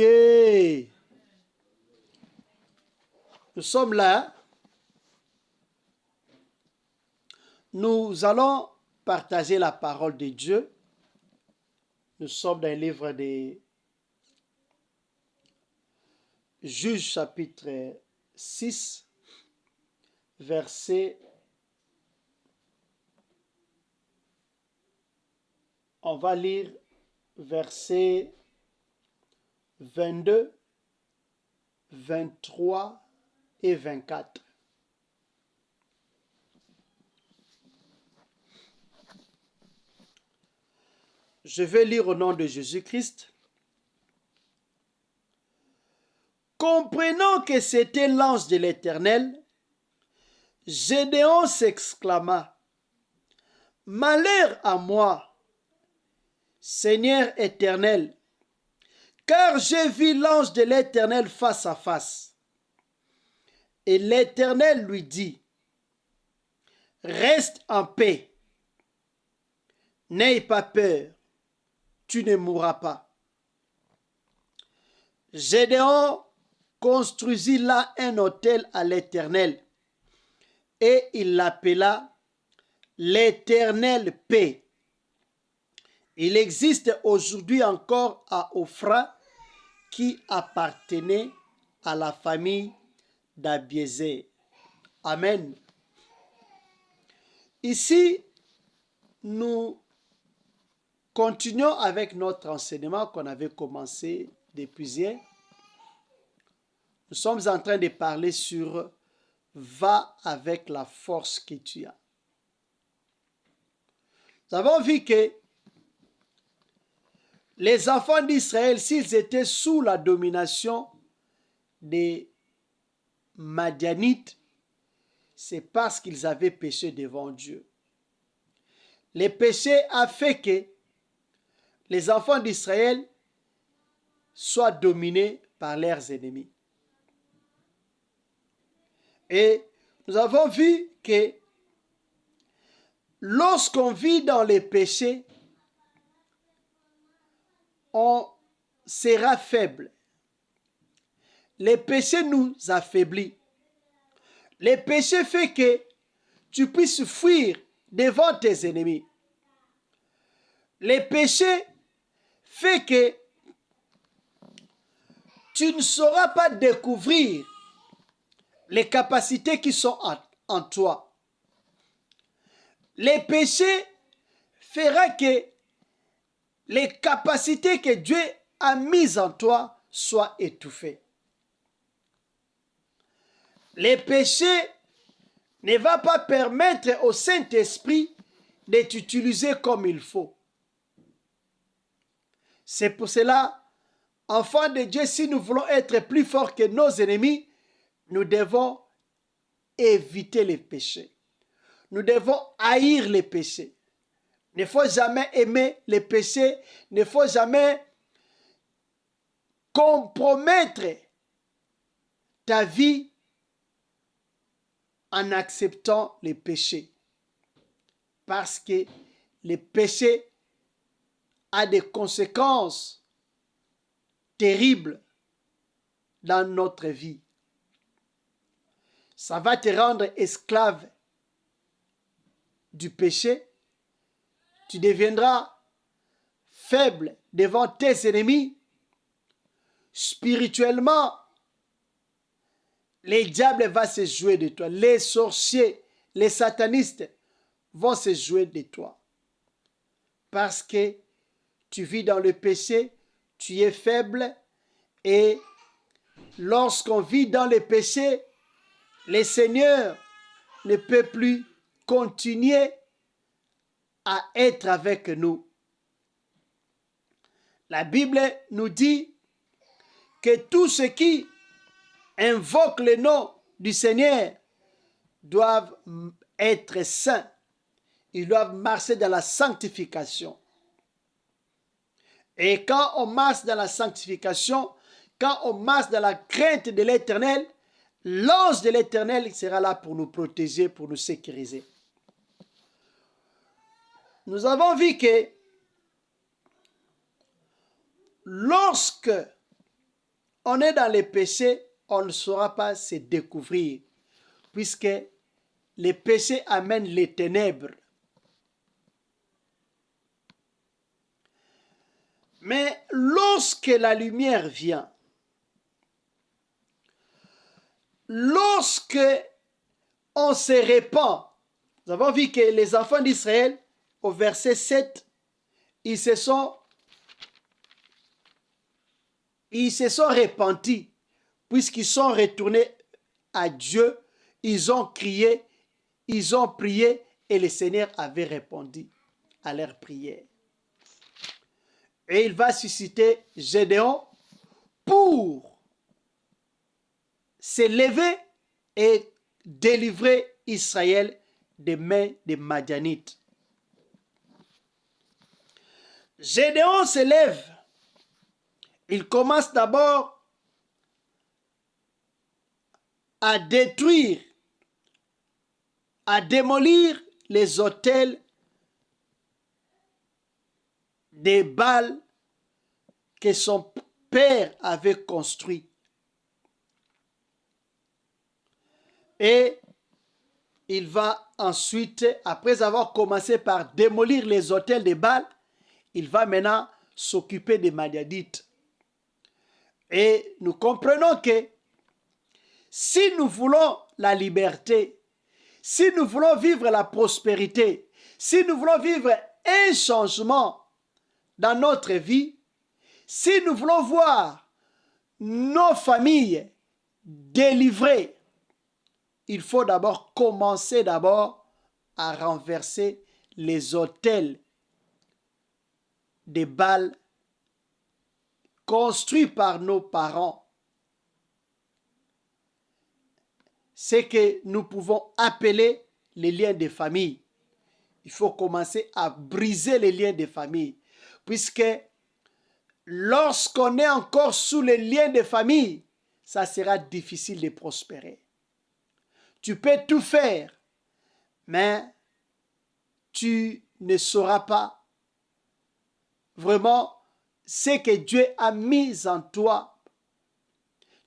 Et nous sommes là. Nous allons partager la parole de Dieu. Nous sommes dans le livre des Juges chapitre 6, verset. On va lire versets 22, 23 et 24. Je vais lire au nom de Jésus-Christ. Comprenant que c'était l'ange de l'Éternel, Gédéon s'exclama: Malheur à moi, Seigneur éternel, car j'ai vu l'ange de l'Éternel face à face. Et l'Éternel lui dit: Reste en paix, n'aie pas peur, tu ne mourras pas. Gédéon construisit là un autel à l'Éternel, et il l'appela l'Éternel paix. Il existe aujourd'hui encore à Ophra, qui appartenait à la famille d'Abiézer. Amen. Ici, nous continuons avec notre enseignement qu'on avait commencé depuis hier. Nous sommes en train de parler sur « Va avec la force que tu as ». Nous avons vu que les enfants d'Israël, s'ils étaient sous la domination des Madianites, c'est parce qu'ils avaient péché devant Dieu. Le péché a fait que les enfants d'Israël soient dominés par leurs ennemis. Et nous avons vu que lorsqu'on vit dans les péchés, on sera faible. Les péchés nous affaiblissent. Les péchés fait que tu puisses fuir devant tes ennemis. Les péchés fait que tu ne sauras pas découvrir les capacités qui sont en toi. Les péchés fera que les capacités que Dieu a mises en toi soient étouffées. Les péchés ne vont pas permettre au Saint-Esprit de t'utiliser comme il faut. C'est pour cela, enfants de Dieu, si nous voulons être plus forts que nos ennemis, nous devons éviter les péchés. Nous devons haïr les péchés. Il ne faut jamais aimer les péchés. Il ne faut jamais compromettre ta vie en acceptant les péchés. Parce que les péchés ont des conséquences terribles dans notre vie. Ça va te rendre esclave du péché. Tu deviendras faible devant tes ennemis. Spirituellement, les diables vont se jouer de toi. Les sorciers, les satanistes vont se jouer de toi. Parce que tu vis dans le péché, tu es faible. Et lorsqu'on vit dans le péché, le Seigneur ne peut plus continuer à être avec nous. La Bible nous dit que tous ceux qui invoquent le nom du Seigneur doivent être saints. Ils doivent marcher dans la sanctification. Et quand on marche dans la sanctification, quand on marche dans la crainte de l'Éternel, l'ange de l'Éternel sera là pour nous protéger, pour nous sécuriser. Nous avons vu que lorsque on est dans les péchés, on ne saura pas se découvrir, puisque les péchés amènent les ténèbres. Mais lorsque la lumière vient, lorsque on se répand, nous avons vu que les enfants d'Israël, au verset 7, ils se sont repentis, puisqu'ils sont retournés à Dieu, ils ont crié, ils ont prié, et le Seigneur avait répondu à leur prière. Et il va susciter Gédéon pour se lever et délivrer Israël des mains des Madianites. Gédéon se lève. Il commence d'abord à détruire, à démolir les autels des Baals que son père avait construits. Et il va ensuite, après avoir commencé par démolir les autels des Baals, il va maintenant s'occuper des Madianites. Et nous comprenons que si nous voulons la liberté, si nous voulons vivre la prospérité, si nous voulons vivre un changement dans notre vie, si nous voulons voir nos familles délivrées, il faut d'abord commencer à renverser les autels des Baals construits par nos parents. C'est que nous pouvons appeler les liens de famille. Il faut commencer à briser les liens de famille, puisque lorsqu'on est encore sous les liens de famille, ça sera difficile de prospérer. Tu peux tout faire, mais tu ne sauras pas vraiment ce que Dieu a mis en toi.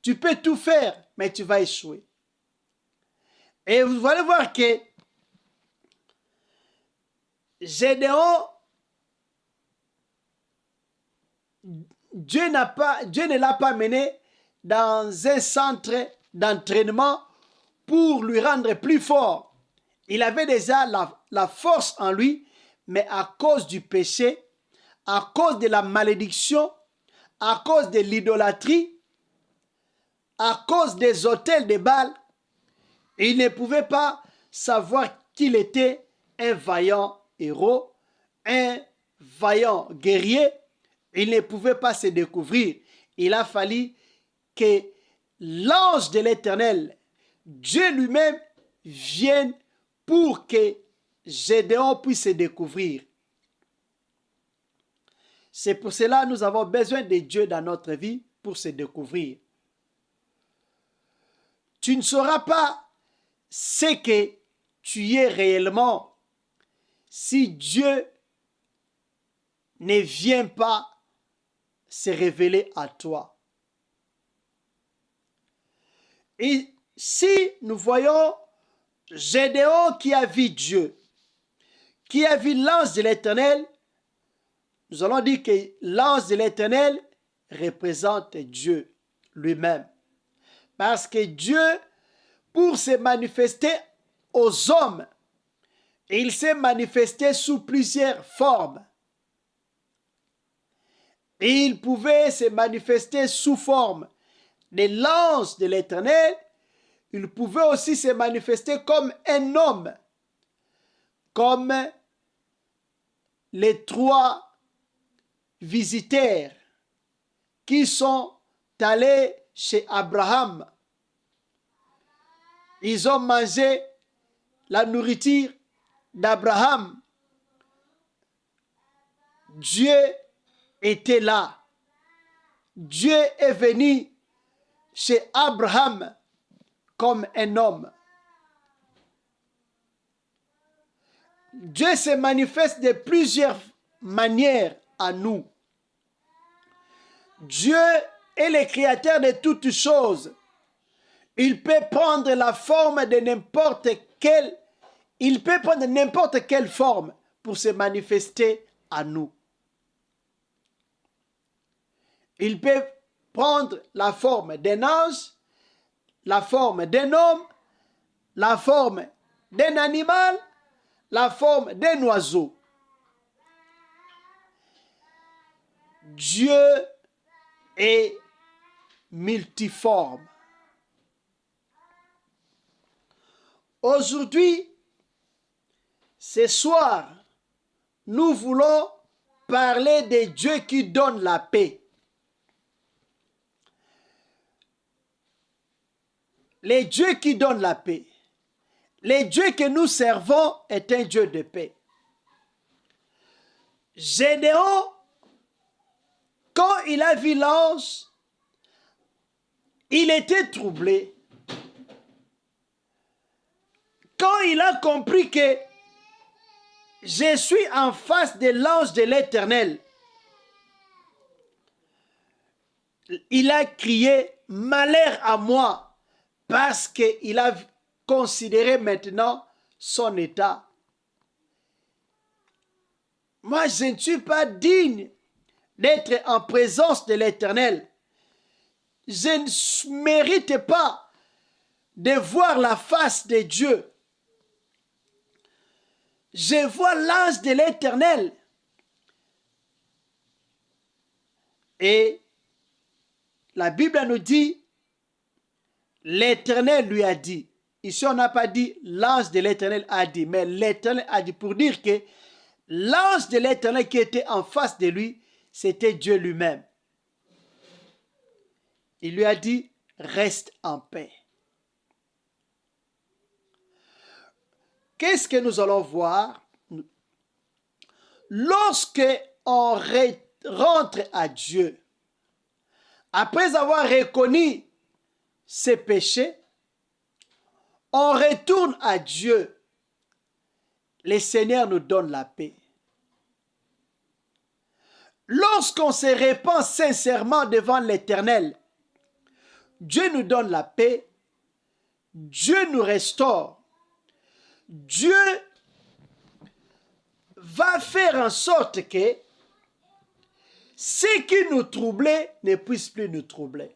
Tu peux tout faire, mais tu vas échouer. Et vous allez voir que Gédéon, Dieu ne l'a pas mené dans un centre d'entraînement pour lui rendre plus fort. Il avait déjà la force en lui, mais à cause du péché, à cause de la malédiction, à cause de l'idolâtrie, à cause des autels de Baal, il ne pouvait pas savoir qu'il était un vaillant héros, un vaillant guerrier. Il ne pouvait pas se découvrir. Il a fallu que l'ange de l'Éternel, Dieu lui-même, vienne pour que Gédéon puisse se découvrir. C'est pour cela que nous avons besoin de Dieu dans notre vie pour se découvrir. Tu ne sauras pas ce que tu es réellement si Dieu ne vient pas se révéler à toi. Et si nous voyons Gédéon qui a vu Dieu, qui a vu l'ange de l'Éternel, nous allons dire que l'ange de l'Éternel représente Dieu lui-même. Parce que Dieu, pour se manifester aux hommes, il s'est manifesté sous plusieurs formes. Et il pouvait se manifester sous forme de l'ange de l'Éternel. Il pouvait aussi se manifester comme un homme, comme les 3 visiteurs qui sont allés chez Abraham. Ils ont mangé la nourriture d'Abraham. Dieu était là. Dieu est venu chez Abraham comme un homme. Dieu se manifeste de plusieurs manières à nous. Dieu est le créateur de toutes choses. Il peut prendre la forme de n'importe quelle, il peut prendre n'importe quelle forme pour se manifester à nous. Il peut prendre la forme d'un ange, la forme d'un homme, la forme d'un animal, la forme d'un oiseau. Dieu est multiforme. Aujourd'hui, ce soir, nous voulons parler de Dieu qui donne la paix. Le Dieu qui donne la paix. Le Dieu que nous servons est un Dieu de paix. Gédéon, quand il a vu l'ange, il était troublé. Quand il a compris que je suis en face de l'ange de l'Éternel, il a crié « Malheur à moi » parce qu'il a considéré maintenant son état. Moi, je ne suis pas digne d'être en présence de l'Éternel. Je ne mérite pas de voir la face de Dieu. Je vois l'ange de l'Éternel. Et la Bible nous dit, l'Éternel lui a dit. Ici, on n'a pas dit l'ange de l'Éternel a dit, mais l'Éternel a dit pour dire que l'ange de l'Éternel qui était en face de lui, c'était Dieu lui-même. Il lui a dit, reste en paix. Qu'est-ce que nous allons voir? Lorsque on rentre à Dieu, après avoir reconnu ses péchés, on retourne à Dieu. Le Seigneur nous donne la paix. Lorsqu'on se répand sincèrement devant l'Éternel, Dieu nous donne la paix, Dieu nous restaure, Dieu va faire en sorte que ce qui nous troublait ne puisse plus nous troubler.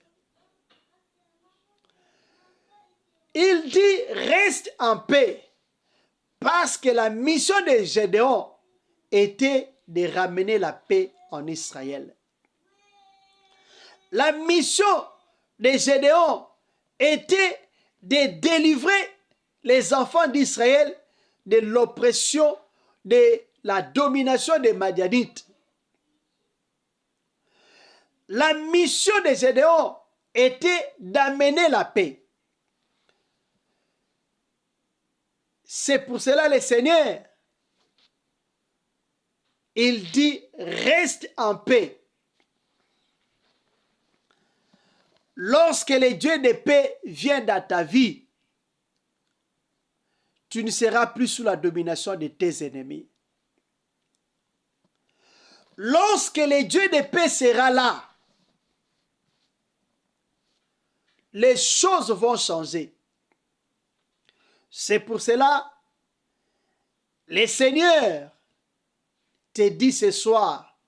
Il dit reste en paix parce que la mission de Gédéon était de ramener la paix en Israël. La mission de Gédéon était de délivrer les enfants d'Israël de l'oppression, de la domination des Madianites. La mission de Gédéon était d'amener la paix. C'est pour cela le Seigneur, il dit reste en paix. Lorsque le Dieu de paix vient dans ta vie, tu ne seras plus sous la domination de tes ennemis. Lorsque le Dieu de paix sera là, les choses vont changer. C'est pour cela, le Seigneur te dit ce soir,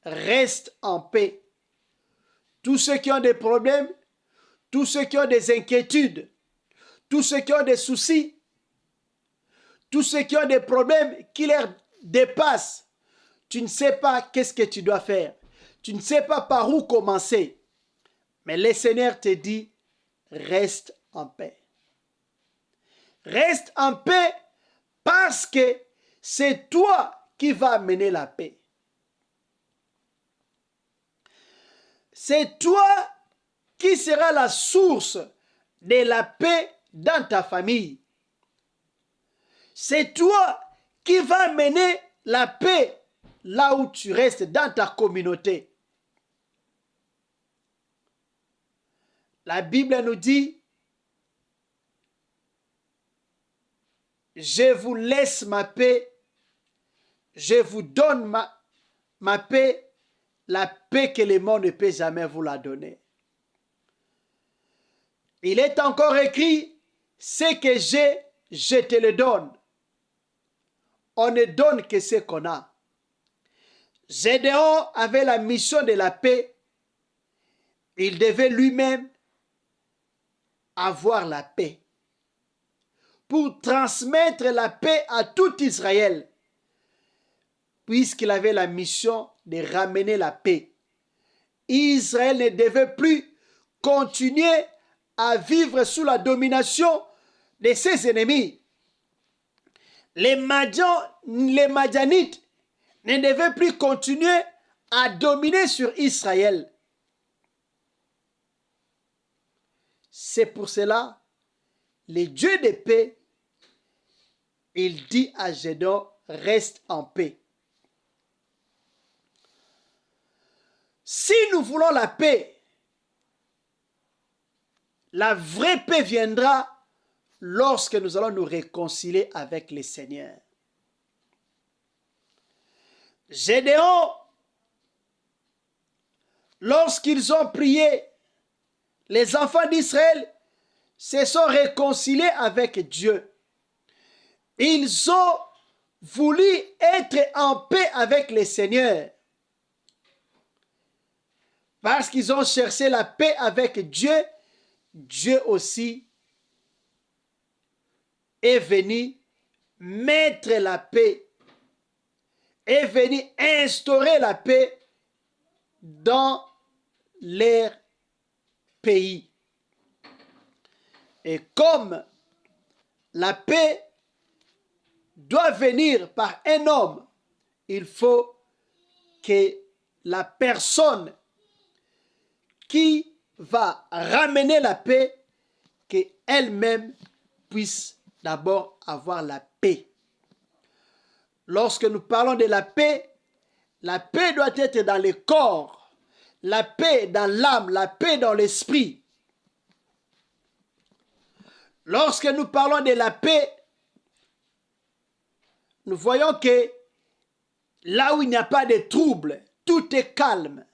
reste en paix. Tous ceux qui ont des problèmes, tous ceux qui ont des inquiétudes, tous ceux qui ont des soucis, tous ceux qui ont des problèmes qui leur dépassent, tu ne sais pas qu'est-ce que tu dois faire. Tu ne sais pas par où commencer. Mais le Seigneur te dit, reste en paix. Reste en paix parce que c'est toi qui vas amener la paix. C'est toi qui seras la source de la paix dans ta famille. C'est toi qui vas amener la paix là où tu restes, dans ta communauté. La Bible nous dit, je vous laisse ma paix, je vous donne ma paix, la paix que le monde ne peut jamais vous la donner. Il est encore écrit, ce que j'ai, je te le donne. On ne donne que ce qu'on a. Gédéon avait la mission de la paix. Il devait lui-même avoir la paix pour transmettre la paix à tout Israël, puisqu'il avait la mission de ramener la paix. Israël ne devait plus continuer à vivre sous la domination de ses ennemis. Les Madianites ne devaient plus continuer à dominer sur Israël. C'est pour cela, le Dieu de paix, il dit à Gédéon, reste en paix. Si nous voulons la paix, la vraie paix viendra lorsque nous allons nous réconcilier avec le Seigneur. Gédéon, lorsqu'ils ont prié, les enfants d'Israël se sont réconciliés avec Dieu. Ils ont voulu être en paix avec le Seigneur. Parce qu'ils ont cherché la paix avec Dieu, Dieu aussi est venu mettre la paix, est venu instaurer la paix dans leur pays. Et comme la paix doit venir par un homme, il faut que la personne qui va ramener la paix, qu'elle-même puisse d'abord avoir la paix. Lorsque nous parlons de la paix doit être dans le corps, la paix dans l'âme, la paix dans l'esprit. Lorsque nous parlons de la paix, nous voyons que là où il n'y a pas de trouble, tout est calme.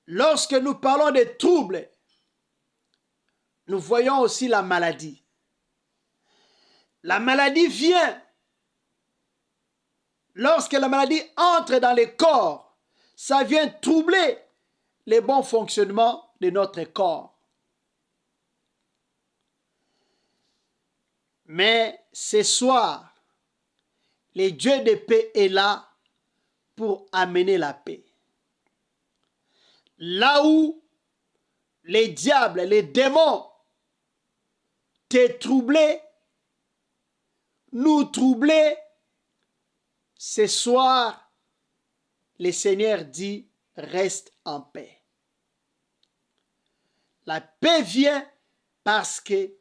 Lorsque nous parlons de troubles, nous voyons aussi la maladie. La maladie vient lorsque la maladie entre dans le corps. Ça vient troubler le bon fonctionnement de notre corps. Mais ce soir, le Dieu de paix est là pour amener la paix. Là où les diables, les démons te troublaient, nous troublaient, ce soir, le Seigneur dit, reste en paix. La paix vient parce que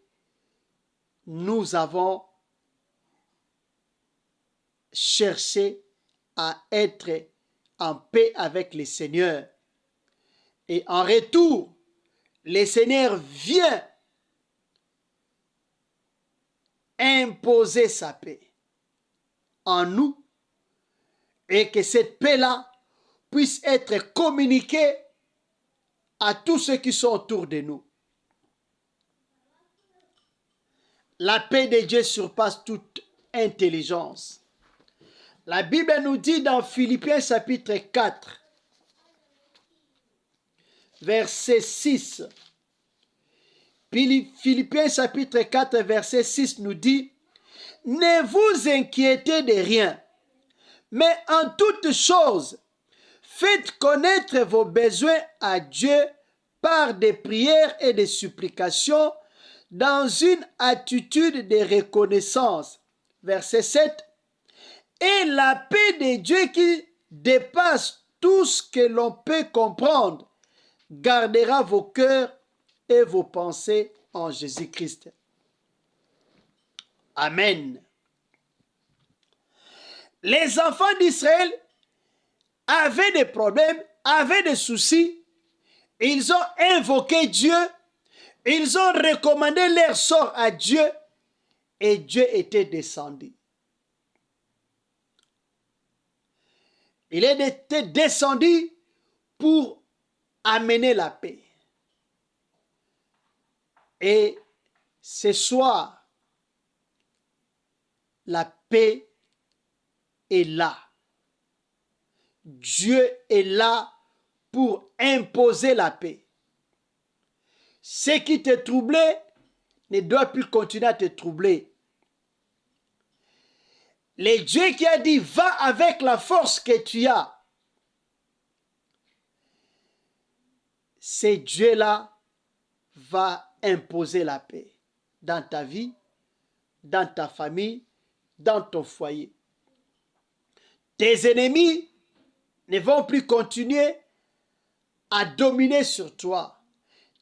nous avons cherché à être en paix avec le Seigneur. Et en retour, le Seigneur vient imposer sa paix en nous et que cette paix-là puisse être communiquée à tous ceux qui sont autour de nous. La paix de Dieu surpasse toute intelligence. La Bible nous dit dans Philippiens chapitre 4, verset 6. Philippiens chapitre 4, verset 6 nous dit, « Ne vous inquiétez de rien, mais en toutes choses, faites connaître vos besoins à Dieu par des prières et des supplications dans une attitude de reconnaissance. » Verset 7. « Et la paix de Dieu qui dépasse tout ce que l'on peut comprendre, gardera vos cœurs et vos pensées en Jésus-Christ. » Amen. Les enfants d'Israël avaient des problèmes, avaient des soucis. Ils ont invoqué Dieu. Ils ont recommandé leur sort à Dieu. Et Dieu était descendu. Il était descendu pour amener la paix. Et ce soir, la paix est là. Dieu est là pour imposer la paix. Ce qui te troublait ne doit plus continuer à te troubler. Le Dieu qui a dit, va avec la force que tu as. Ce Dieu-là va imposer la paix dans ta vie, dans ta famille, dans ton foyer. Tes ennemis ne vont plus continuer à dominer sur toi.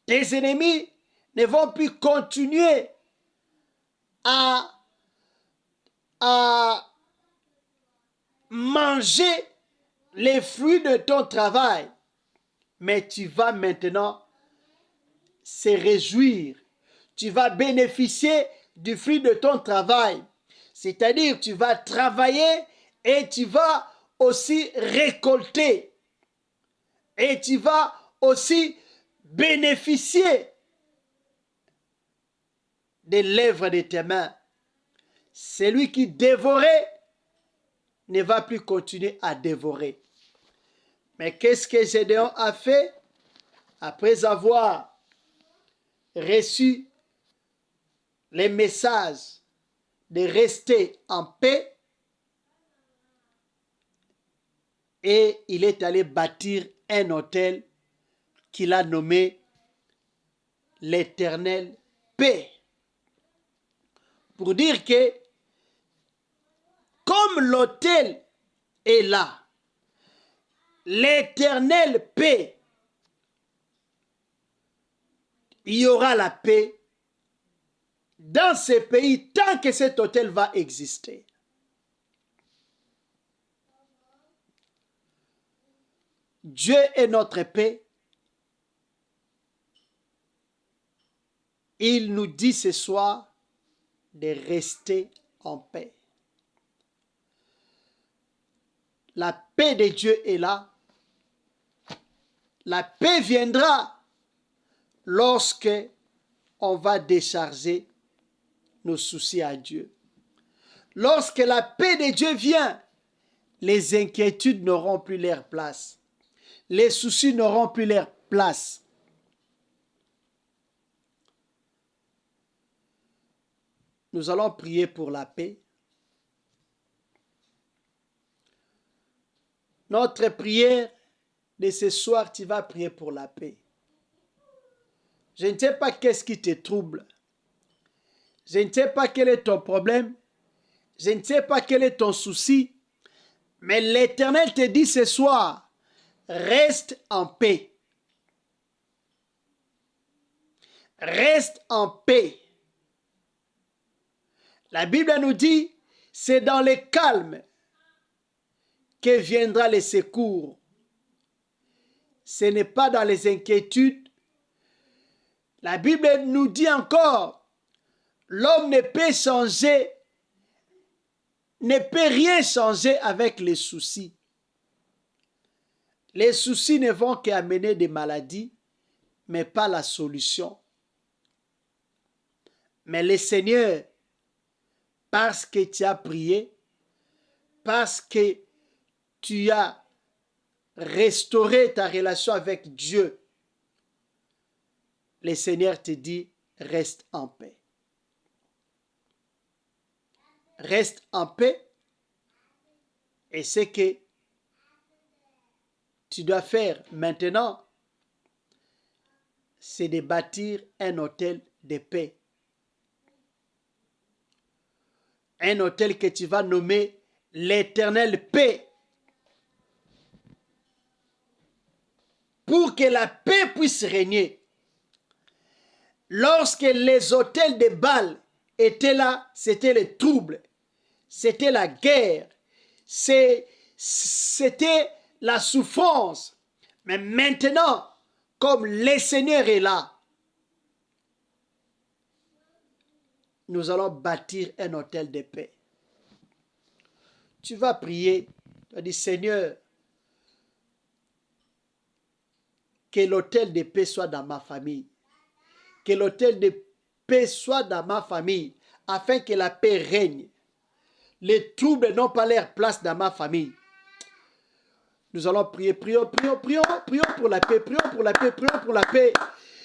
Tes ennemis ne vont plus continuer à manger les fruits de ton travail. Mais tu vas maintenant se réjouir. Tu vas bénéficier du fruit de ton travail. C'est-à-dire, tu vas travailler et tu vas aussi récolter. Et tu vas aussi bénéficier des lèvres de tes mains. Celui qui dévorait ne va plus continuer à dévorer. Mais qu'est-ce que Gédéon a fait? Après avoir reçu les messages de rester en paix, et il est allé bâtir un autel qu'il a nommé l'Éternel paix. Pour dire que comme l'autel est là, l'Éternel paix, il y aura la paix dans ce pays tant que cet autel va exister. Dieu est notre paix. Il nous dit ce soir de rester en paix. La paix de Dieu est là. La paix viendra lorsque on va décharger nos soucis à Dieu. Lorsque la paix de Dieu vient, les inquiétudes n'auront plus leur place. Les soucis n'auront plus leur place. Nous allons prier pour la paix. Notre prière de ce soir, tu vas prier pour la paix. Je ne sais pas qu'est-ce qui te trouble. Je ne sais pas quel est ton problème. Je ne sais pas quel est ton souci. Mais l'Éternel te dit ce soir, reste en paix. Reste en paix. La Bible nous dit, c'est dans le calme que viendra le secours. Ce n'est pas dans les inquiétudes. La Bible nous dit encore, l'homme ne peut changer, ne peut rien changer avec les soucis. Les soucis ne vont qu'amener des maladies, mais pas la solution. Mais le Seigneur, parce que tu as prié, parce que tu as restauré ta relation avec Dieu, le Seigneur te dit, reste en paix. Reste en paix. Et ce que tu dois faire maintenant, c'est de bâtir un hôtel de paix. Un hôtel que tu vas nommer l'Éternel paix. Pour que la paix puisse régner. Lorsque les hôtels de Baal étaient là, c'était le trouble, c'était la guerre, c'était la souffrance. Mais maintenant, comme le Seigneur est là, nous allons bâtir un hôtel de paix. Tu vas prier, tu vas dire, Seigneur, Que l'autel de paix soit dans ma famille. Que l'autel de paix soit dans ma famille, afin que la paix règne. Les troubles n'ont pas leur place dans ma famille. Nous allons prier, prions pour la paix, prions pour la paix, prions pour la paix.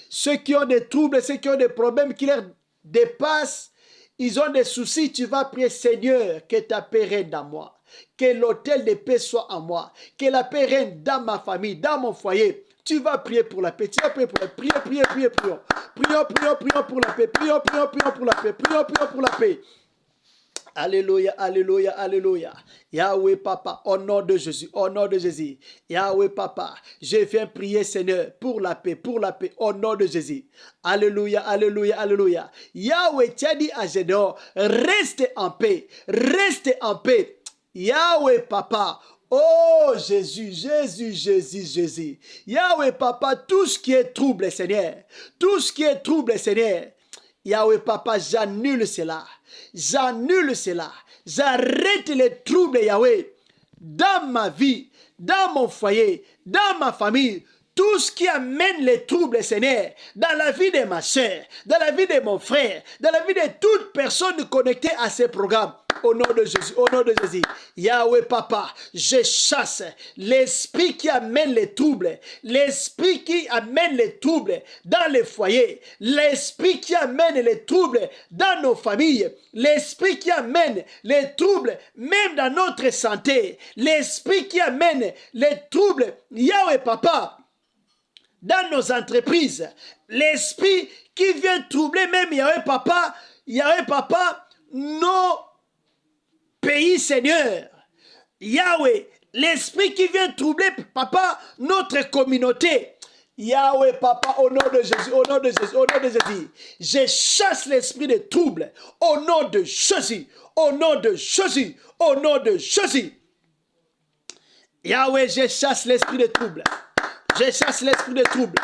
Ceux qui ont des troubles, ceux qui ont des problèmes qui leur dépassent, ils ont des soucis, tu vas prier, Seigneur, que ta paix règne dans moi. Que l'autel de paix soit en moi. Que la paix règne dans ma famille, dans mon foyer. Tu vas prier pour la paix. Tu vas prier pour la paix. Prions. Prions pour la paix. Prions pour la paix. Prions pour la paix. Alléluia, alléluia, alléluia. Yahweh Papa, au nom de Jésus, au nom de Jésus. Yahweh Papa, je viens prier Seigneur pour la paix, au nom de Jésus. Alléluia, alléluia, alléluia. Yahweh, tu as dit à Gédéon, reste en paix, reste en paix. Yahweh Papa, oh Jésus, Jésus. Yahweh Papa, tout ce qui est trouble, Seigneur, tout ce qui est trouble, Seigneur. Yahweh Papa, j'annule cela. J'annule cela. J'arrête les troubles, Yahweh, dans ma vie, dans mon foyer, dans ma famille. Tout ce qui amène les troubles, Seigneur, dans la vie de ma soeur, dans la vie de mon frère, dans la vie de toute personne connectée à ces programmes. Au nom de Jésus, au nom de Jésus. Yahweh Papa, je chasse l'esprit qui amène les troubles, l'esprit qui amène les troubles dans les foyers, l'esprit qui amène les troubles dans nos familles, l'esprit qui amène les troubles même dans notre santé, l'esprit qui amène les troubles, Yahweh Papa, dans nos entreprises, l'esprit qui vient troubler même Yahweh Papa, nos pays, Seigneur. Yahweh, l'esprit qui vient troubler, Papa, notre communauté. Yahweh, Papa, au nom de Jésus, au nom de Jésus, au nom de Jésus. Je chasse l'esprit de trouble. Au nom de Jésus, au nom de Jésus, au nom de Jésus. Yahweh, je chasse l'esprit de trouble. Je chasse l'esprit de trouble.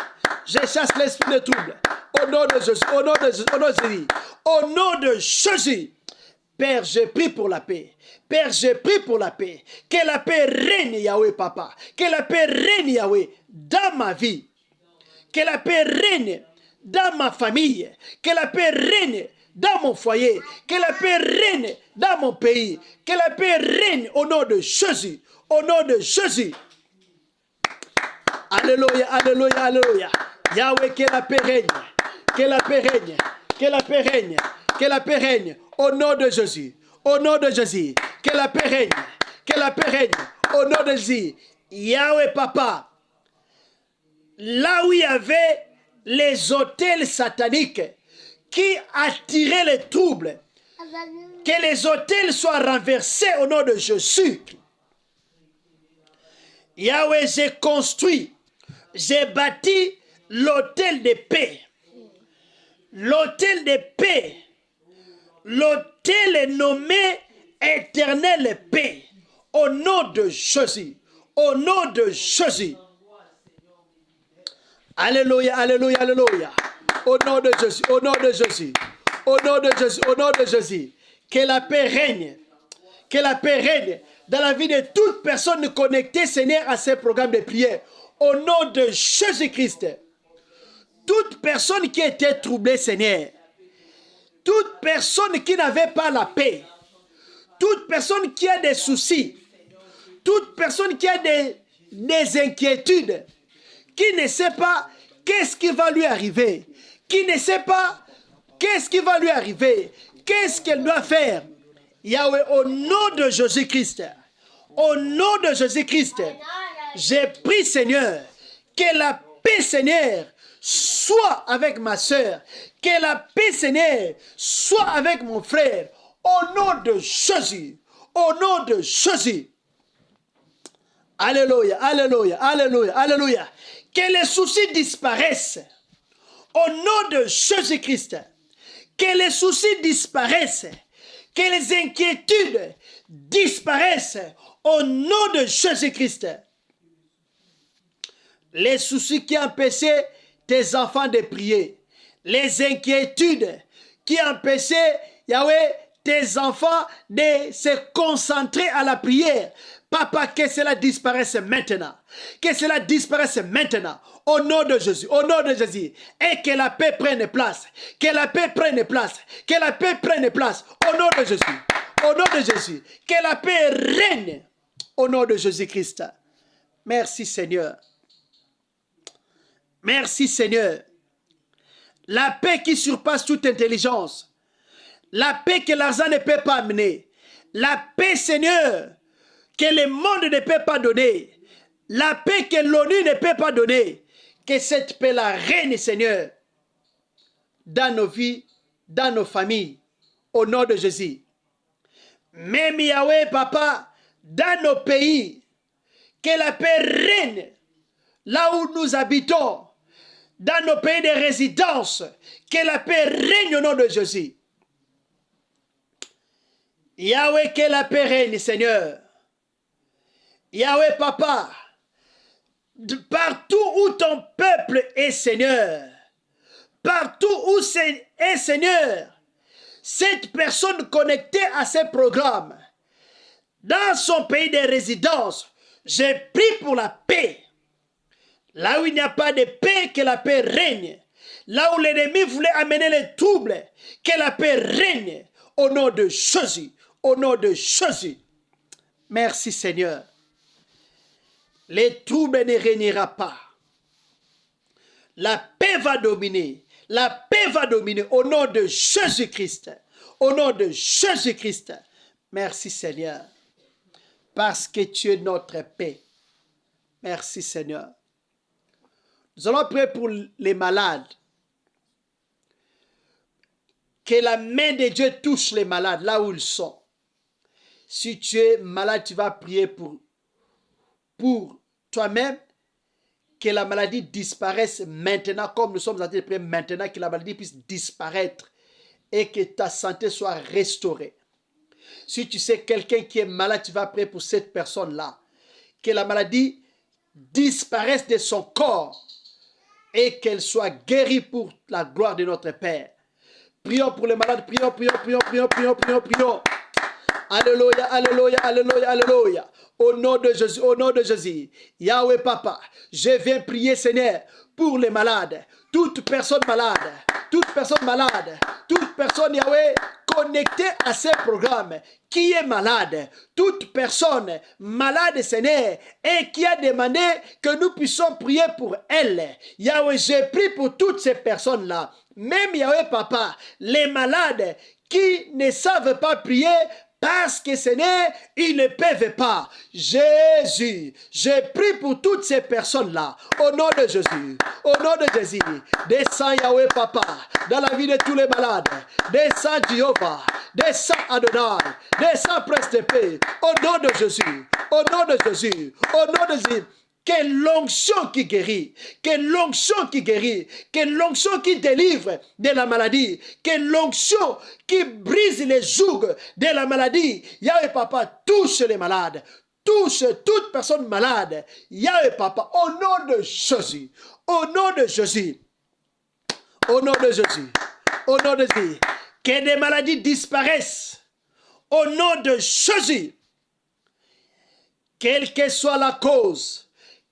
Je chasse l'esprit de trouble. Au nom de Jésus, au nom de Jésus, au nom de Jésus. Au nom de Jésus. Père, je prie pour la paix. Père, je prie pour la paix. Que la paix règne, Yahweh, Papa. Que la paix règne, Yahweh, dans ma vie. Que la paix règne dans ma famille. Que la paix règne dans mon foyer. Que la paix règne dans mon pays. Que la paix règne au nom de Jésus. Au nom de Jésus. Alléluia, alléluia, alléluia. Yahweh, que la paix règne. Que la paix règne. Que la paix règne. Que la paix règne. Au nom de Jésus. Au nom de Jésus. Que la paix règne. Que la paix règne. Au nom de Jésus. Yahweh Papa. Là où il y avait les autels sataniques qui attiraient les troubles. Que les autels soient renversés au nom de Jésus. Yahweh, j'ai construit. J'ai bâti l'autel de paix. L'autel de paix. L'autel est nommé Éternelle Paix. Au nom de Jésus. Au nom de Jésus. Alléluia, alléluia, alléluia. Au nom de Jésus, au nom de Jésus. Au nom de Jésus, au nom de Jésus. Que la paix règne. Que la paix règne dans la vie de toute personne connectée, Seigneur, à ces programmes de prière. Au nom de Jésus-Christ. Toute personne qui était troublée, Seigneur. Toute personne qui n'avait pas la paix, toute personne qui a des soucis, toute personne qui a des inquiétudes, qui ne sait pas qu'est-ce qui va lui arriver, qui ne sait pas qu'est-ce qui va lui arriver, qu'est-ce qu'elle doit faire. Yahweh, au nom de Jésus-Christ, au nom de Jésus-Christ, j'ai prié, Seigneur, que la paix, Seigneur, soit avec ma soeur, que la paix, Seigneur, soit avec mon frère, au nom de Jésus, au nom de Jésus. Alléluia, alléluia, alléluia, alléluia. Que les soucis disparaissent, au nom de Jésus-Christ. Que les soucis disparaissent, que les inquiétudes disparaissent, au nom de Jésus-Christ. Les soucis qui empêchaient tes enfants de prier, les inquiétudes qui empêchaient, Yahweh, tes enfants de se concentrer à la prière. Papa, que cela disparaisse maintenant. Que cela disparaisse maintenant. Au nom de Jésus. Au nom de Jésus. Et que la paix prenne place. Que la paix prenne place. Que la paix prenne place. Au nom de Jésus. Au nom de Jésus. Que la paix règne. Au nom de Jésus-Christ. Merci Seigneur. Merci Seigneur. La paix qui surpasse toute intelligence. La paix que l'argent ne peut pas amener. La paix, Seigneur, que le monde ne peut pas donner. La paix que l'ONU ne peut pas donner. Que cette paix-là règne, Seigneur, dans nos vies, dans nos familles, au nom de Jésus. Même Yahweh, Papa, dans nos pays, que la paix règne là où nous habitons, dans nos pays de résidence, que la paix règne au nom de Jésus. Yahweh, que la paix règne, Seigneur. Yahweh, Papa, partout où ton peuple est, Seigneur, partout où est, Seigneur, cette personne connectée à ces programmes, dans son pays de résidence, j'ai pris pour la paix. Là où il n'y a pas de paix, que la paix règne. Là où l'ennemi voulait amener les troubles, que la paix règne. Au nom de Jésus. Au nom de Jésus. Merci Seigneur. Les troubles ne régnera pas. La paix va dominer. La paix va dominer au nom de Jésus-Christ. Au nom de Jésus-Christ. Merci Seigneur. Parce que tu es notre paix. Merci Seigneur. Nous allons prier pour les malades. Que la main de Dieu touche les malades là où ils sont. Si tu es malade, tu vas prier pour toi-même. Que la maladie disparaisse maintenant, comme nous sommes en train de prier maintenant, que la maladie puisse disparaître et que ta santé soit restaurée. Si tu sais quelqu'un qui est malade, tu vas prier pour cette personne-là. Que la maladie disparaisse de son corps et qu'elle soit guérie pour la gloire de notre Père. Prions pour les malades, prions, prions, prions, prions, prions, prions, prions. Alléluia, alléluia, alléluia, alléluia. Au nom de Jésus, au nom de Jésus. Yahweh Papa, je viens prier Seigneur pour les malades. Toute personne malade, toute personne malade, toute personne Yahweh connectée à ces programmes, qui est malade, toute personne malade Seigneur, et qui a demandé que nous puissions prier pour elle. Yahweh, j'ai prié pour toutes ces personnes-là. Même Yahweh Papa, les malades qui ne savent pas prier, parce que Seigneur, ils ne peuvent pas. Jésus, je prie pour toutes ces personnes-là. Au nom de Jésus. Au nom de Jésus. Descends Yahweh Papa. Dans la vie de tous les malades. Descends Jéhovah. Descends Adonai. Descends Prince de paix. Au nom de Jésus. Au nom de Jésus. Au nom de Jésus. Que l'onction qui guérit, que l'onction qui guérit, que l'onction qui délivre de la maladie, que l'onction qui brise les jougs de la maladie. Yahweh Papa, touche les malades, touche toute personne malade. Yahweh Papa, au nom de Jésus, au nom de Jésus, au nom de Jésus, au nom de Jésus, que des maladies disparaissent, au nom de Jésus, quelle que soit la cause.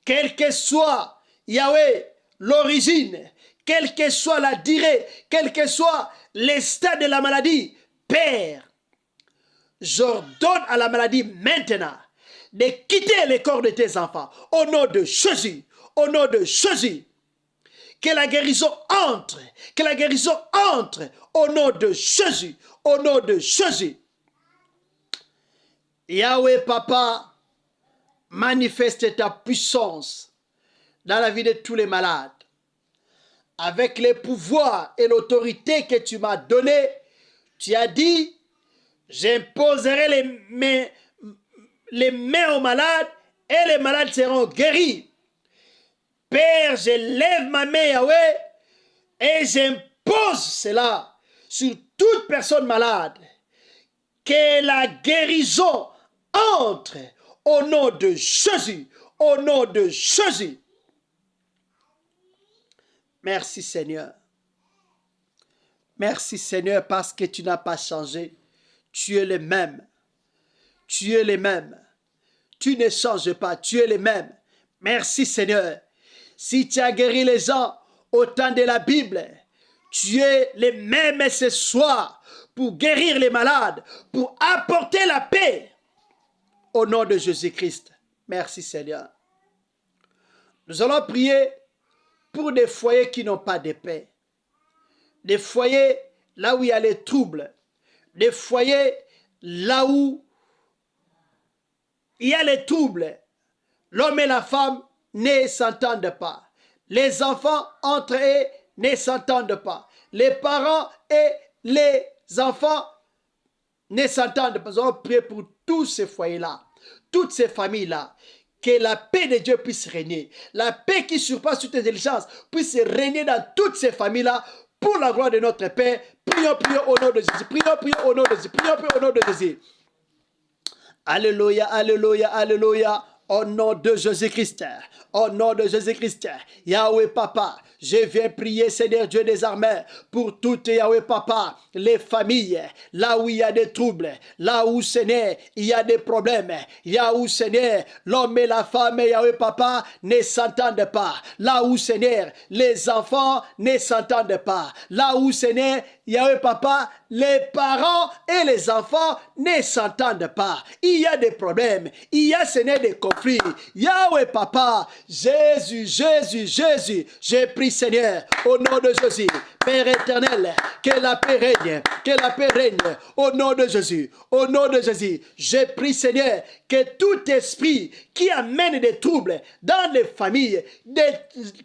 Quelle que soit, Yahweh, l'origine, quelle que soit la durée, quel que soit l'état de la maladie, Père, j'ordonne à la maladie maintenant de quitter le corps de tes enfants. Au nom de Jésus, au nom de Jésus, que la guérison entre, que la guérison entre, au nom de Jésus, au nom de Jésus. Yahweh, Papa, manifeste ta puissance dans la vie de tous les malades. Avec les pouvoirs et l'autorité que tu m'as donné, tu as dit, j'imposerai les mains aux malades et les malades seront guéris. Père, je lève ma main, Yahweh, et j'impose cela sur toute personne malade. Que la guérison entre au nom de Jésus, au nom de Jésus. Merci Seigneur. Merci Seigneur parce que tu n'as pas changé. tu es le même. Tu es le même. Tu ne changes pas, tu es le même. Merci Seigneur. Si tu as guéri les gens au temps de la Bible, tu es le même ce soir pour guérir les malades, pour apporter la paix au nom de Jésus-Christ. Merci Seigneur. Nous allons prier pour des foyers qui n'ont pas de paix. Des foyers là où il y a les troubles. Des foyers là où il y a les troubles. L'homme et la femme ne s'entendent pas. Les enfants entre eux ne s'entendent pas. Les parents et les enfants ne s'entendent pas. Nous allons prier pour tous ces foyers-là, toutes ces familles-là. Que la paix de Dieu puisse régner. La paix qui surpasse toute intelligence puisse régner dans toutes ces familles-là pour la gloire de notre Père. Prions, prions au nom de Jésus. Prions au nom de Jésus. Prions au nom de Jésus. Alléluia, alléluia, alléluia. Au nom de Jésus-Christ, au nom de Jésus-Christ, Yahweh Papa, je viens prier, Seigneur Dieu des armées, pour toutes, Yahweh Papa, les familles, là où il y a des troubles, là où, Seigneur, il y a des problèmes, là où, Seigneur, l'homme et la femme, Yahweh Papa, ne s'entendent pas, là où, Seigneur, les enfants ne s'entendent pas, là où, Seigneur, Yahweh Papa, les parents et les enfants ne s'entendent pas. Il y a des problèmes, il y a, Seigneur, des conflits. Yahweh Papa, Jésus, Jésus, Jésus, j'ai pris Seigneur, au nom de Jésus, Père éternel, que la paix règne, que la paix règne, au nom de Jésus, au nom de Jésus, j'ai pris Seigneur, que tout esprit qui amène des troubles dans les familles,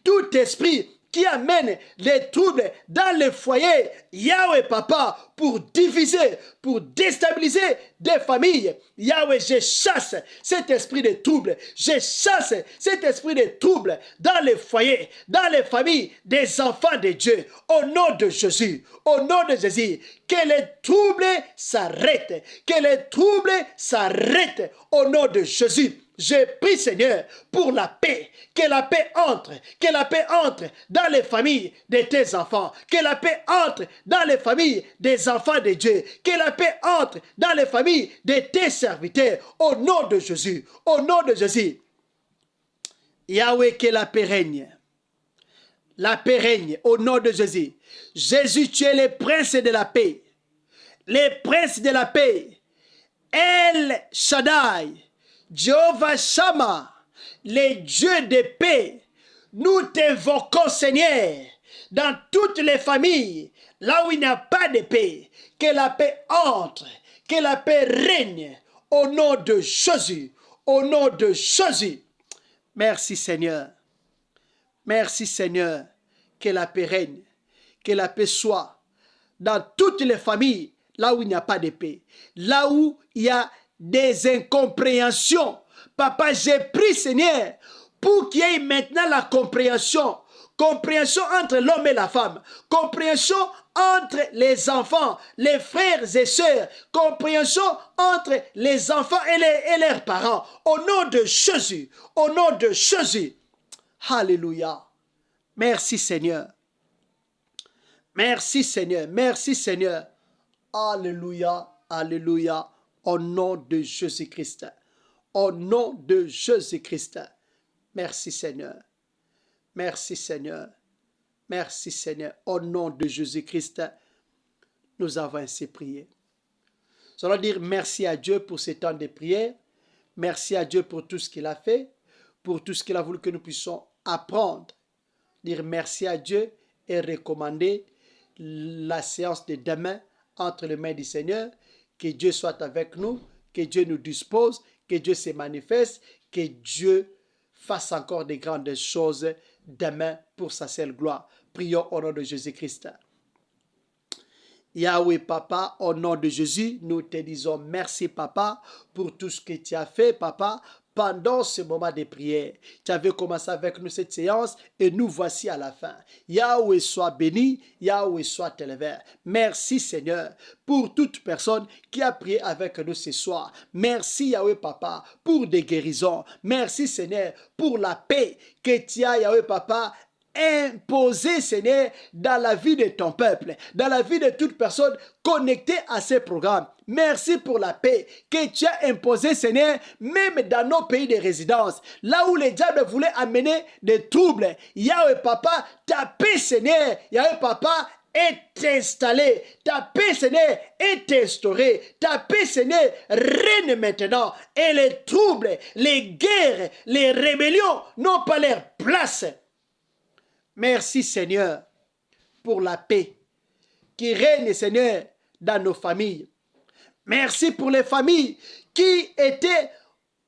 tout esprit qui amène les troubles dans les foyers, Yahweh Papa, pour diviser, pour déstabiliser des familles. Yahweh, je chasse cet esprit de trouble. Je chasse cet esprit de trouble dans les foyers, dans les familles des enfants de Dieu. Au nom de Jésus, au nom de Jésus, que les troubles s'arrêtent, que les troubles s'arrêtent au nom de Jésus. Je prie, Seigneur, pour la paix, que la paix entre dans les familles de tes enfants, que la paix entre dans les familles des enfants de Dieu, que la paix entre dans les familles de tes serviteurs, au nom de Jésus, au nom de Jésus. Yahweh, que la paix règne. La paix règne au nom de Jésus. Jésus, tu es le prince de la paix. Le prince de la paix. El Shaddai. Jéhovah Shammah, les dieux de paix, nous t'invoquons, Seigneur, dans toutes les familles, là où il n'y a pas de paix, que la paix entre, que la paix règne, au nom de Jésus, au nom de Jésus. Merci Seigneur, merci Seigneur, que la paix règne, que la paix soit dans toutes les familles, là où il n'y a pas de paix, là où il y a des incompréhensions. Papa, j'ai prié, Seigneur, pour qu'il y ait maintenant la compréhension. Compréhension entre l'homme et la femme. Compréhension entre les enfants, les frères et sœurs. Compréhension entre les enfants et leurs parents. Au nom de Jésus. Au nom de Jésus. Alléluia. Merci Seigneur. Merci Seigneur. Merci Seigneur. Alléluia. Alléluia. Au nom de Jésus-Christ. Au nom de Jésus-Christ. Merci Seigneur. Merci Seigneur. Merci Seigneur. Au nom de Jésus-Christ, nous avons ainsi prié. Nous allons dire merci à Dieu pour ce temps de prière. Merci à Dieu pour tout ce qu'il a fait, pour tout ce qu'il a voulu que nous puissions apprendre. Dire merci à Dieu et recommander la séance de demain entre les mains du Seigneur. Que Dieu soit avec nous, que Dieu nous dispose, que Dieu se manifeste, que Dieu fasse encore de grandes choses demain pour sa seule gloire. Prions au nom de Jésus-Christ. Yahweh Papa, au nom de Jésus, nous te disons merci Papa pour tout ce que tu as fait Papa pendant ce moment de prière. Tu avais commencé avec nous cette séance et nous voici à la fin. Yahweh soit béni, Yahweh soit élevé. Merci Seigneur pour toute personne qui a prié avec nous ce soir. Merci Yahweh Papa pour des guérisons. Merci Seigneur pour la paix que tu as Yahweh Papa imposé, Seigneur, dans la vie de ton peuple, dans la vie de toute personne connectée à ces programmes. Merci pour la paix que tu as imposée, Seigneur, même dans nos pays de résidence. Là où les diables voulaient amener des troubles, Yahweh Papa, ta paix, Seigneur, Yahweh Papa, est installée. Ta paix, Seigneur, est instaurée. Ta paix, Seigneur, règne maintenant. Et les troubles, les guerres, les rébellions n'ont pas leur place. Merci, Seigneur, pour la paix qui règne, Seigneur, dans nos familles. Merci pour les familles qui étaient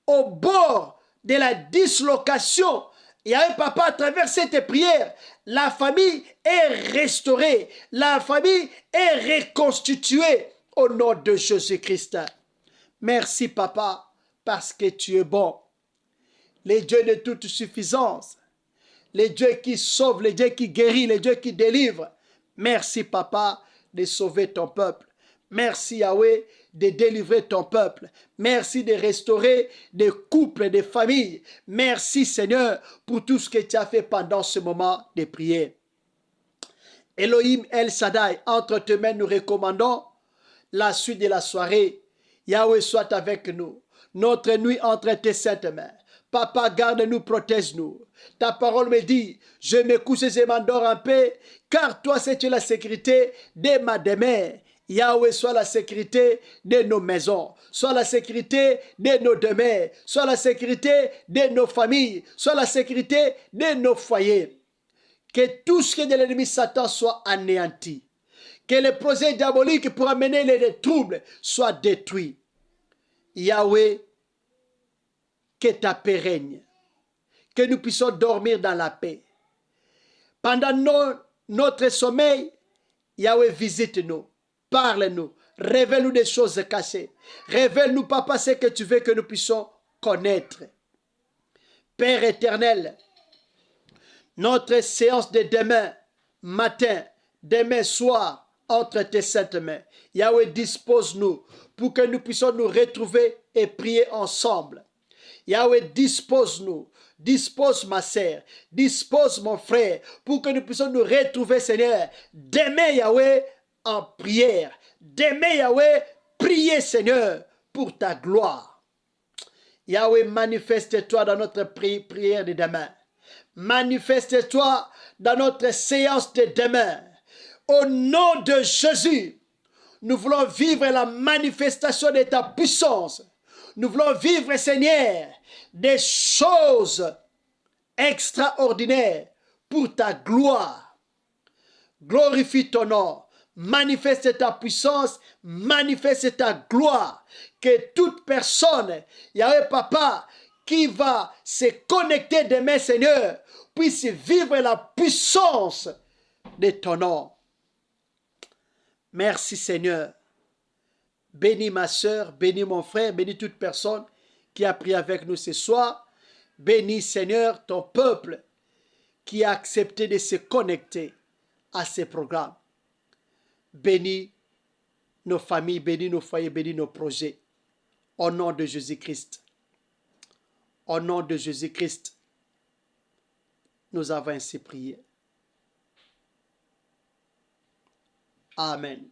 au bord de la dislocation. Yahweh Papa, à travers cette prière, la famille est restaurée. La famille est reconstituée au nom de Jésus-Christ. Merci, Papa, parce que tu es bon. Les dieux de toute suffisance. Les dieux qui sauvent, les dieux qui guérissent, les dieux qui délivrent. Merci, Papa, de sauver ton peuple. Merci, Yahweh, de délivrer ton peuple. Merci de restaurer des couples, des familles. Merci, Seigneur, pour tout ce que tu as fait pendant ce moment de prière. Elohim El Shaddai, entre tes mains, nous recommandons la suite de la soirée. Yahweh soit avec nous. Notre nuit entre tes saintes mains. Papa, garde-nous, protège-nous. Ta parole me dit, je me couche et je m'endors en paix, car toi, c'est la sécurité de ma demeure. Yahweh, soit la sécurité de nos maisons, soit la sécurité de nos demeures, soit la sécurité de nos familles, soit la sécurité de nos foyers. Que tout ce qui est de l'ennemi Satan soit anéanti. Que les projets diaboliques pour amener les troubles soient détruits. Yahweh, que ta paix règne. Que nous puissions dormir dans la paix. Pendant notre sommeil, Yahweh, visite-nous. Parle-nous, révèle-nous des choses cachées. Révèle-nous, Papa, ce que tu veux que nous puissions connaître. Père éternel, notre séance de demain matin, demain soir, entre tes saintes mains. Yahweh, dispose-nous pour que nous puissions nous retrouver et prier ensemble. Yahweh, dispose-nous. Dispose ma sœur, dispose mon frère, pour que nous puissions nous retrouver, Seigneur. Demain, Yahweh, en prière. Demain, Yahweh, priez, Seigneur, pour ta gloire. Yahweh, manifeste-toi dans notre prière de demain. Manifeste-toi dans notre séance de demain. Au nom de Jésus, nous voulons vivre la manifestation de ta puissance. Nous voulons vivre, Seigneur, des choses extraordinaires pour ta gloire. Glorifie ton nom. Manifeste ta puissance, manifeste ta gloire. Que toute personne, Yahweh Papa, qui va se connecter demain, Seigneur, puisse vivre la puissance de ton nom. Merci, Seigneur. Bénis ma soeur, bénis mon frère, bénis toute personne qui a prié avec nous ce soir. Bénis, Seigneur, ton peuple qui a accepté de se connecter à ces programmes. Bénis nos familles, bénis nos foyers, bénis nos projets. Au nom de Jésus-Christ. Au nom de Jésus-Christ, nous avons ainsi prié. Amen.